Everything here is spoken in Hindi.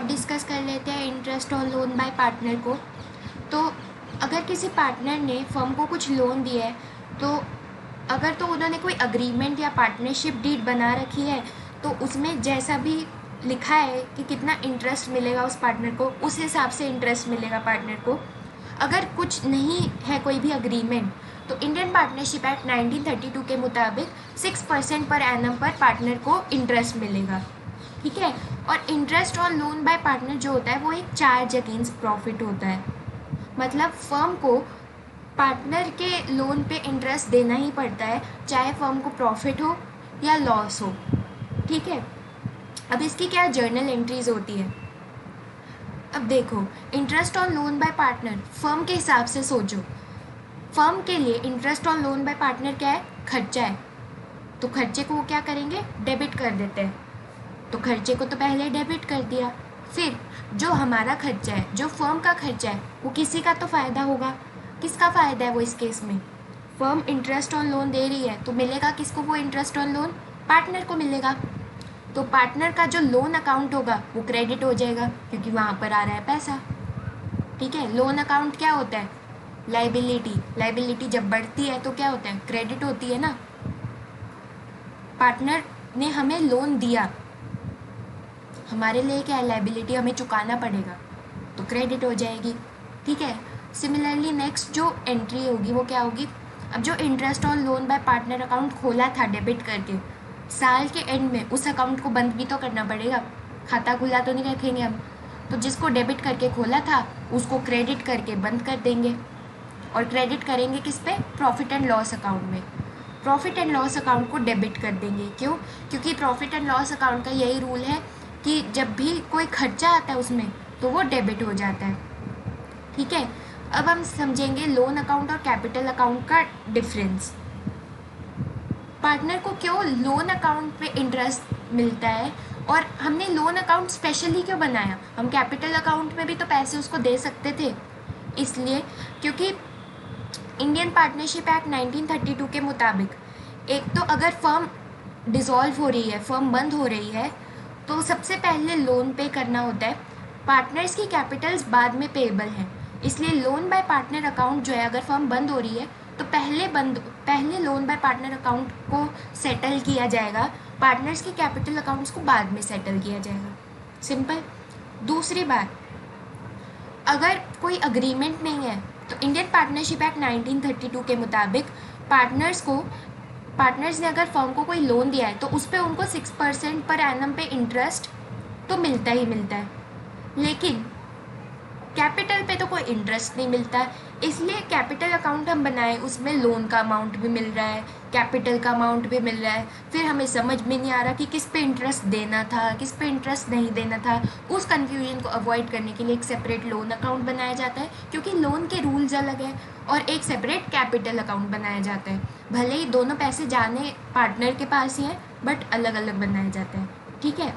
डिस्कस कर लेते हैं interest on loan by partner को। तो अगर किसी पार्टनर ने फर्म को कुछ लोन दिया है तो अगर तो उन्होंने कोई अग्रीमेंट या पार्टनरशिप डीड बना रखी है तो उसमें जैसा भी लिखा है कि कितना इंटरेस्ट मिलेगा उस पार्टनर को, उस हिसाब से इंटरेस्ट मिलेगा पार्टनर को। अगर कुछ नहीं है कोई भी अग्रीमेंट तो इंडियन पार्टनरशिप एक्ट 1932 के मुताबिक 6% पर एनम पर पार्टनर को इंटरेस्ट मिलेगा। ठीक है। और interest on loan by partner जो होता है वो एक चार्ज अगेंस्ट प्रॉफिट होता है। मतलब फर्म को पार्टनर के लोन पे इंटरेस्ट देना ही पड़ता है, चाहे फर्म को प्रॉफिट हो या लॉस हो। ठीक है। अब इसकी क्या जर्नल एंट्रीज होती है। अब देखो, interest on loan by partner firm के हिसाब से सोचो। फर्म के लिए interest on loan by partner क्या है? खर्चा है। तो खर्चे को वो क्या करेंगे? डेबिट कर देते हैं। तो खर्चे को तो पहले डेबिट कर दिया, फिर जो हमारा खर्चा है, जो फर्म का खर्चा है, वो किसी का तो फ़ायदा होगा। किसका फ़ायदा है वो इस केस में? फर्म इंटरेस्ट ऑन लोन दे रही है तो मिलेगा किसको वो इंटरेस्ट ऑन लोन? पार्टनर को मिलेगा। तो पार्टनर का जो लोन अकाउंट होगा वो क्रेडिट हो जाएगा क्योंकि वहाँ पर आ रहा है पैसा। ठीक है। लोन अकाउंट क्या होता है? लाइबिलिटी। लाइबिलिटी जब बढ़ती है तो क्या होता है? क्रेडिट होती है ना। पार्टनर ने हमें लोन दिया, हमारे लिए क्या है? लाइबिलिटी, हमें चुकाना पड़ेगा, तो क्रेडिट हो जाएगी। ठीक है। सिमिलरली नेक्स्ट जो एंट्री होगी वो क्या होगी? अब जो interest on loan by partner account खोला था डेबिट करके, साल के एंड में उस अकाउंट को बंद भी तो करना पड़ेगा। खाता खुला तो नहीं रखेंगे हम। तो जिसको डेबिट करके खोला था उसको क्रेडिट करके बंद कर देंगे। और क्रेडिट करेंगे किस पे? प्रॉफिट एंड लॉस अकाउंट में। प्रॉफिट एंड लॉस अकाउंट को डेबिट कर देंगे। क्यों? क्योंकि प्रॉफिट एंड लॉस अकाउंट का यही रूल है कि जब भी कोई खर्चा आता है उसमें तो वो डेबिट हो जाता है। ठीक है। अब हम समझेंगे लोन अकाउंट और कैपिटल अकाउंट का डिफरेंस। पार्टनर को क्यों लोन अकाउंट पे इंटरेस्ट मिलता है और हमने लोन अकाउंट स्पेशली क्यों बनाया? हम कैपिटल अकाउंट में भी तो पैसे उसको दे सकते थे। इसलिए क्योंकि इंडियन पार्टनरशिप एक्ट 1932 के मुताबिक एक तो अगर फर्म डिसॉल्व हो रही है, फर्म बंद हो रही है, तो सबसे पहले लोन पे करना होता है। पार्टनर्स की कैपिटल्स बाद में पेएबल हैं, इसलिए लोन बाय पार्टनर अकाउंट जो है, अगर फर्म बंद हो रही है तो पहले लोन बाय पार्टनर अकाउंट को सेटल किया जाएगा, पार्टनर्स की कैपिटल अकाउंट्स को बाद में सेटल किया जाएगा। सिंपल। दूसरी बात, अगर कोई अग्रीमेंट नहीं है तो इंडियन पार्टनरशिप एक्ट 1932 के मुताबिक पार्टनर्स ने अगर फर्म को कोई लोन दिया है तो उस पर उनको 6% पर एनम पे इंटरेस्ट तो मिलता ही मिलता है, लेकिन कैपिटल पे तो कोई इंटरेस्ट नहीं मिलता। इसलिए कैपिटल अकाउंट हम बनाए, उसमें लोन का अमाउंट भी मिल रहा है, कैपिटल का अमाउंट भी मिल रहा है। फिर हमें समझ में नहीं आ रहा कि किस पे इंटरेस्ट देना था, किस पे इंटरेस्ट नहीं देना था। उस कन्फ्यूजन को अवॉइड करने के लिए एक सेपरेट लोन अकाउंट बनाया जाता है, क्योंकि लोन के रूल्स अलग है, और एक सेपरेट कैपिटल अकाउंट बनाया जाता है। भले ही दोनों पैसे जाने पार्टनर के पास ही हैं, बट अलग अलग बनाए जाते हैं। ठीक है।